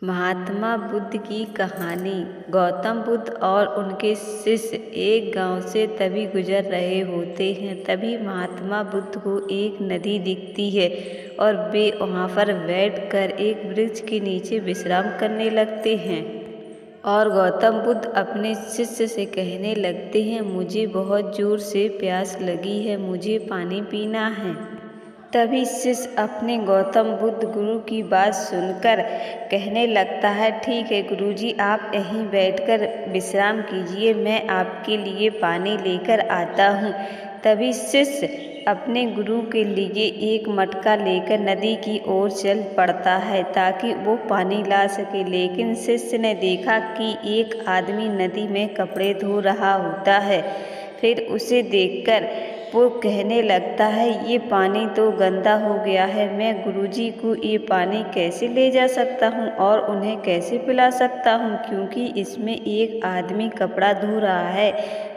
महात्मा बुद्ध की कहानी। गौतम बुद्ध और उनके शिष्य एक गांव से तभी गुजर रहे होते हैं। तभी महात्मा बुद्ध को एक नदी दिखती है और वे वहां पर बैठकर एक वृक्ष के नीचे विश्राम करने लगते हैं। और गौतम बुद्ध अपने शिष्य से कहने लगते हैं, मुझे बहुत जोर से प्यास लगी है, मुझे पानी पीना है। तभी शिष्य अपने गौतम बुद्ध गुरु की बात सुनकर कहने लगता है, ठीक है गुरुजी, आप यहीं बैठकर विश्राम कीजिए, मैं आपके लिए पानी लेकर आता हूँ। तभी शिष्य अपने गुरु के लिए एक मटका लेकर नदी की ओर चल पड़ता है ताकि वो पानी ला सके। लेकिन शिष्य ने देखा कि एक आदमी नदी में कपड़े धो रहा होता है। फिर उसे देखकर वो कहने लगता है, ये पानी तो गंदा हो गया है, मैं गुरुजी को ये पानी कैसे ले जा सकता हूँ और उन्हें कैसे पिला सकता हूँ, क्योंकि इसमें एक आदमी कपड़ा धो रहा है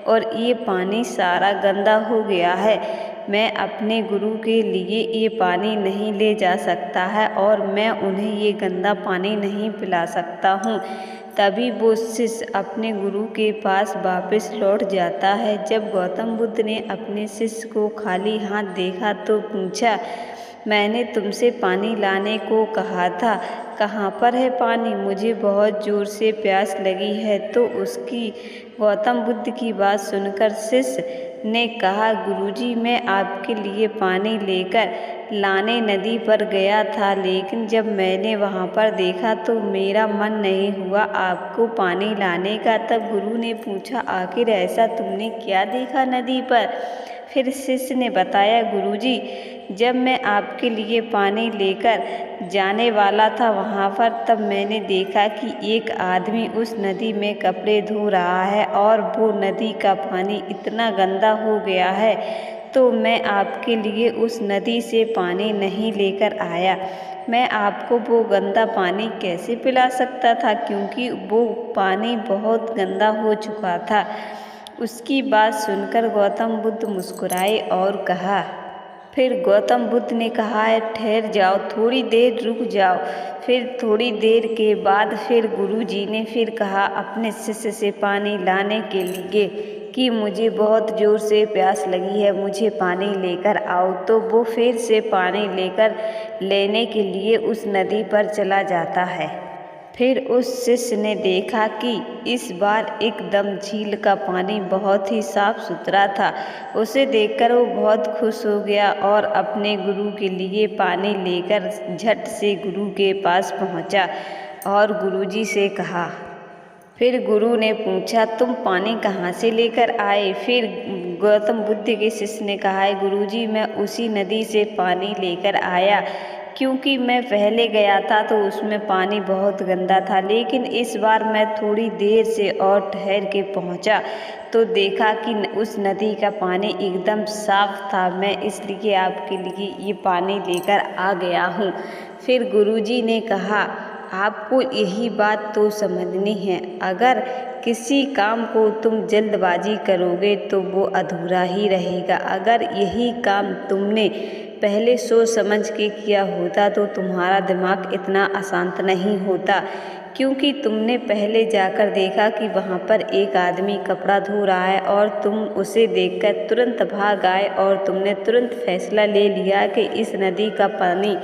और ये पानी सारा गंदा हो गया है। मैं अपने गुरु के लिए ये पानी नहीं ले जा सकता है और मैं उन्हें ये गंदा पानी नहीं पिला सकता हूँ। तभी वो शिष्य अपने गुरु के पास वापस लौट जाता है। जब गौतम बुद्ध ने अपने शिष्य को खाली हाथ देखा तो पूछा, मैंने तुमसे पानी लाने को कहा था, कहाँ पर है पानी? मुझे बहुत जोर से प्यास लगी है। तो उसकी गौतम बुद्ध की बात सुनकर शिष्य ने कहा, गुरुजी, मैं आपके लिए पानी लेकर लाने नदी पर गया था, लेकिन जब मैंने वहाँ पर देखा तो मेरा मन नहीं हुआ आपको पानी लाने का। तब गुरु ने पूछा, आखिर ऐसा तुमने क्या देखा नदी पर? फिर शिष्य ने बताया, गुरुजी, जब मैं आपके लिए पानी लेकर जाने वाला था वहाँ पर, तब मैंने देखा कि एक आदमी उस नदी में कपड़े धो रहा है और वो नदी का पानी इतना गंदा हो गया है, तो मैं आपके लिए उस नदी से पानी नहीं लेकर आया। मैं आपको वो गंदा पानी कैसे पिला सकता था, क्योंकि वो पानी बहुत गंदा हो चुका था। उसकी बात सुनकर गौतम बुद्ध मुस्कुराए और कहा, फिर गौतम बुद्ध ने कहा, ठहर जाओ, थोड़ी देर रुक जाओ। फिर थोड़ी देर के बाद फिर गुरुजी ने फिर कहा अपने शिष्य से पानी लाने के लिए कि मुझे बहुत ज़ोर से प्यास लगी है, मुझे पानी लेकर आओ। तो वो फिर से पानी लेने के लिए उस नदी पर चला जाता है। फिर उस शिष्य ने देखा कि इस बार एकदम झील का पानी बहुत ही साफ सुथरा था। उसे देखकर वो बहुत खुश हो गया और अपने गुरु के लिए पानी लेकर झट से गुरु के पास पहुंचा और गुरुजी से कहा। फिर गुरु ने पूछा, तुम पानी कहाँ से लेकर आए? फिर गौतम बुद्ध के शिष्य ने कहा, गुरुजी, मैं उसी नदी से पानी लेकर आया, क्योंकि मैं पहले गया था तो उसमें पानी बहुत गंदा था, लेकिन इस बार मैं थोड़ी देर से और ठहर के पहुंचा तो देखा कि उस नदी का पानी एकदम साफ था। मैं इसलिए आपके लिए ये पानी लेकर आ गया हूँ। फिर गुरुजी ने कहा, आपको यही बात तो समझनी है, अगर किसी काम को तुम जल्दबाजी करोगे तो वो अधूरा ही रहेगा। अगर यही काम तुमने पहले सोच समझ के किया होता तो तुम्हारा दिमाग इतना अशांत नहीं होता, क्योंकि तुमने पहले जाकर देखा कि वहाँ पर एक आदमी कपड़ा धो रहा है और तुम उसे देखकर तुरंत भाग आए और तुमने तुरंत फैसला ले लिया कि इस नदी का पानी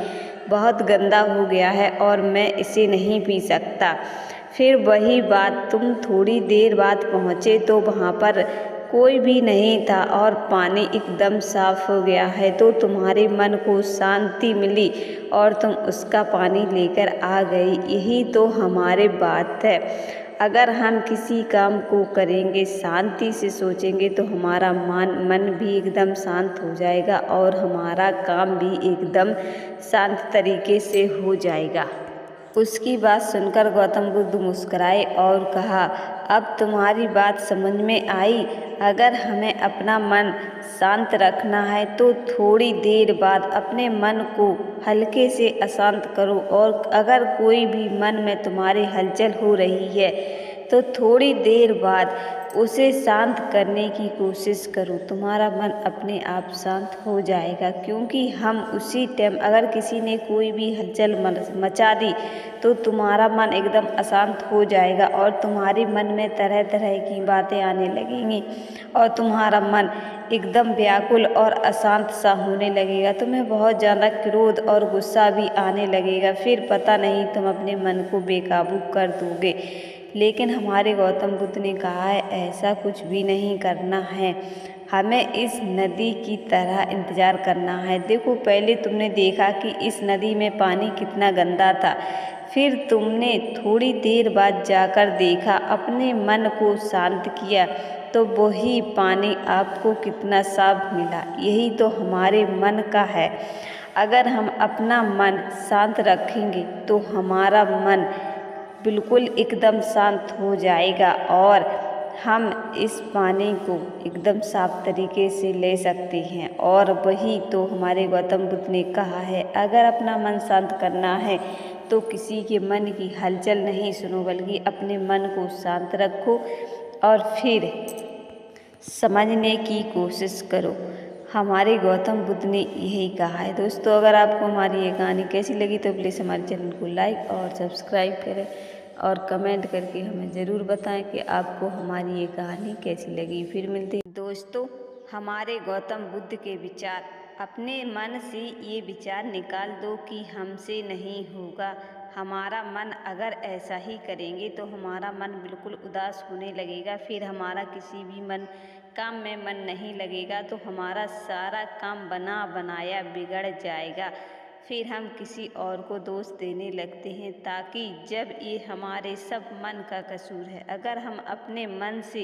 बहुत गंदा हो गया है और मैं इसे नहीं पी सकता। फिर वही बात, तुम थोड़ी देर बाद पहुँचे तो वहाँ पर कोई भी नहीं था और पानी एकदम साफ हो गया है, तो तुम्हारे मन को शांति मिली और तुम उसका पानी लेकर आ गई। यही तो हमारे बात है। अगर हम किसी काम को करेंगे, शांति से सोचेंगे, तो हमारा मन भी एकदम शांत हो जाएगा और हमारा काम भी एकदम शांत तरीके से हो जाएगा। उसकी बात सुनकर गौतम बुद्ध मुस्कुराए और कहा, अब तुम्हारी बात समझ में आई। अगर हमें अपना मन शांत रखना है तो थोड़ी देर बाद अपने मन को हल्के से अशांत करो, और अगर कोई भी मन में तुम्हारे हलचल हो रही है तो थोड़ी देर बाद उसे शांत करने की कोशिश करो, तुम्हारा मन अपने आप शांत हो जाएगा। क्योंकि हम उसी टाइम अगर किसी ने कोई भी हलचल मचा दी तो तुम्हारा मन एकदम अशांत हो जाएगा और तुम्हारे मन में तरह तरह की बातें आने लगेंगी और तुम्हारा मन एकदम व्याकुल और अशांत सा होने लगेगा। तुम्हें बहुत ज़्यादा क्रोध और गुस्सा भी आने लगेगा। फिर पता नहीं तुम अपने मन को बेकाबू कर दोगे। लेकिन हमारे गौतम बुद्ध ने कहा है ऐसा कुछ भी नहीं करना है, हमें इस नदी की तरह इंतज़ार करना है। देखो पहले तुमने देखा कि इस नदी में पानी कितना गंदा था, फिर तुमने थोड़ी देर बाद जाकर देखा, अपने मन को शांत किया तो वही पानी आपको कितना साफ मिला। यही तो हमारे मन का है। अगर हम अपना मन शांत रखेंगे तो हमारा मन बिल्कुल एकदम शांत हो जाएगा और हम इस पानी को एकदम साफ तरीके से ले सकते हैं। और वही तो हमारे गौतम बुद्ध ने कहा है, अगर अपना मन शांत करना है तो किसी के मन की हलचल नहीं सुनो, बल्कि अपने मन को शांत रखो और फिर समझने की कोशिश करो। हमारे गौतम बुद्ध ने यही कहा है। दोस्तों अगर आपको हमारी ये कहानी कैसी लगी तो प्लीज़ हमारे चैनल को लाइक और सब्सक्राइब करें और कमेंट करके हमें ज़रूर बताएं कि आपको हमारी ये कहानी कैसी लगी। फिर मिलते हैं दोस्तों हमारे गौतम बुद्ध के विचार। अपने मन से ये विचार निकाल दो कि हमसे नहीं होगा। हमारा मन अगर ऐसा ही करेंगे तो हमारा मन बिल्कुल उदास होने लगेगा, फिर हमारा किसी भी काम में मन नहीं लगेगा, तो हमारा सारा काम बना बनाया बिगड़ जाएगा। फिर हम किसी और को दोष देने लगते हैं, ताकि जब ये हमारे सब मन का कसूर है। अगर हम अपने मन से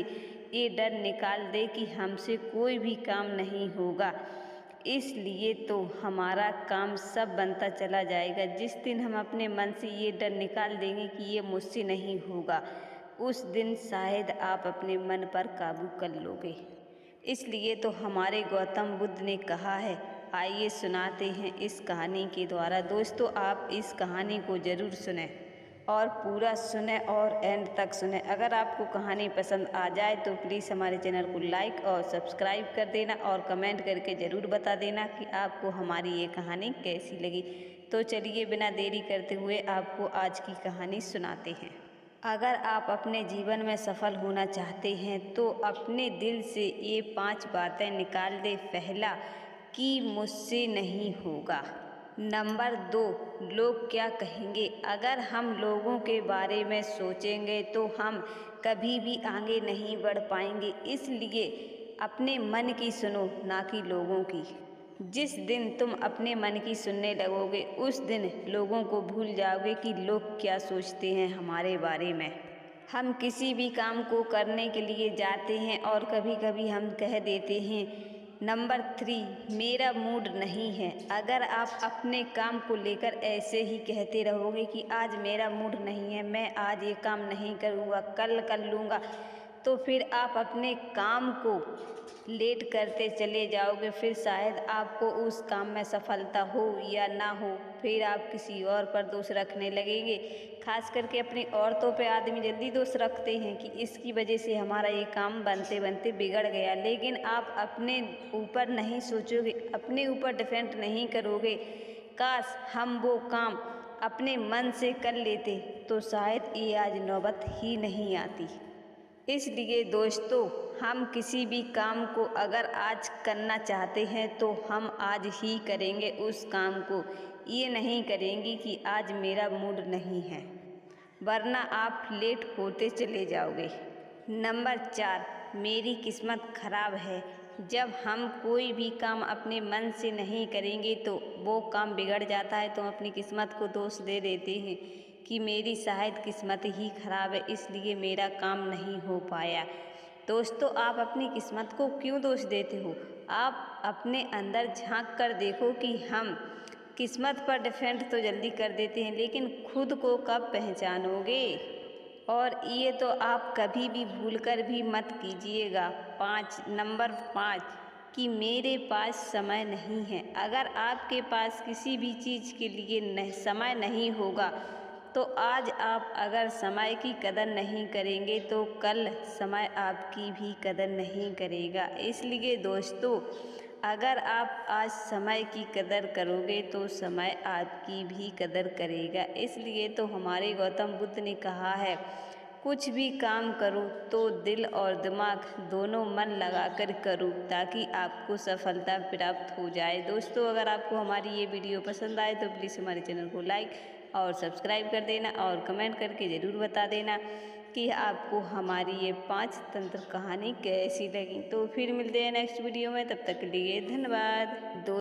ये डर निकाल दे कि हमसे कोई भी काम नहीं होगा, इसलिए तो हमारा काम सब बनता चला जाएगा। जिस दिन हम अपने मन से ये डर निकाल देंगे कि ये मुझसे नहीं होगा, उस दिन शायद आप अपने मन पर काबू कर लोगे। इसलिए तो हमारे गौतम बुद्ध ने कहा है। आइए सुनाते हैं इस कहानी के द्वारा। दोस्तों आप इस कहानी को ज़रूर सुनें और पूरा सुने और एंड तक सुने। अगर आपको कहानी पसंद आ जाए तो प्लीज़ हमारे चैनल को लाइक और सब्सक्राइब कर देना और कमेंट करके ज़रूर बता देना कि आपको हमारी ये कहानी कैसी लगी। तो चलिए बिना देरी करते हुए आपको आज की कहानी सुनाते हैं। अगर आप अपने जीवन में सफल होना चाहते हैं तो अपने दिल से ये 5 बातें निकाल दें। पहला कि मुझसे नहीं होगा। नंबर 2 लोग क्या कहेंगे। अगर हम लोगों के बारे में सोचेंगे तो हम कभी भी आगे नहीं बढ़ पाएंगे। इसलिए अपने मन की सुनो, ना कि लोगों की। जिस दिन तुम अपने मन की सुनने लगोगे उस दिन लोगों को भूल जाओगे कि लोग क्या सोचते हैं हमारे बारे में। हम किसी भी काम को करने के लिए जाते हैं और कभी कभी हम कह देते हैं नंबर 3 मेरा मूड नहीं है। अगर आप अपने काम को लेकर ऐसे ही कहते रहोगे कि आज मेरा मूड नहीं है, मैं आज ये काम नहीं करूँगा, कल कर लूँगा, तो फिर आप अपने काम को लेट करते चले जाओगे। फिर शायद आपको उस काम में सफलता हो या ना हो, फिर आप किसी और पर दोष रखने लगेंगे। खास करके अपनी औरतों पे आदमी जल्दी दोष रखते हैं कि इसकी वजह से हमारा ये काम बनते बनते बिगड़ गया। लेकिन आप अपने ऊपर नहीं सोचोगे, अपने ऊपर डिपेंड नहीं करोगे। काश हम वो काम अपने मन से कर लेते तो शायद ये आज नौबत ही नहीं आती। इसलिए दोस्तों हम किसी भी काम को अगर आज करना चाहते हैं तो हम आज ही करेंगे उस काम को। ये नहीं करेंगे कि आज मेरा मूड नहीं है, वरना आप लेट होते चले जाओगे। नंबर 4 मेरी किस्मत खराब है। जब हम कोई भी काम अपने मन से नहीं करेंगे तो वो काम बिगड़ जाता है, तो हम अपनी किस्मत को दोष दे देते हैं कि मेरी शायद किस्मत ही खराब है, इसलिए मेरा काम नहीं हो पाया। दोस्तों आप अपनी किस्मत को क्यों दोष देते हो? आप अपने अंदर झांक कर देखो कि हम किस्मत पर डिपेंड तो जल्दी कर देते हैं, लेकिन खुद को कब पहचानोगे? और ये तो आप कभी भी भूलकर भी मत कीजिएगा। नंबर 5 कि मेरे पास समय नहीं है। अगर आपके पास किसी भी चीज़ के लिए समय नहीं होगा तो आज आप अगर समय की कदर नहीं करेंगे तो कल समय आपकी भी कदर नहीं करेगा। इसलिए दोस्तों, अगर आप आज समय की कदर करोगे तो समय आपकी भी कदर करेगा। इसलिए तो हमारे गौतम बुद्ध ने कहा है, कुछ भी काम करो तो दिल और दिमाग दोनों मन लगाकर करो ताकि आपको सफलता प्राप्त हो जाए। दोस्तों, अगर आपको हमारी ये वीडियो पसंद आए तो प्लीज़ हमारे चैनल को लाइक और सब्सक्राइब कर देना और कमेंट करके ज़रूर बता देना कि आपको हमारी ये 5 तंत्र कहानी कैसी लगी। तो फिर मिलते हैं नेक्स्ट वीडियो में, तब तक के लिए धन्यवाद।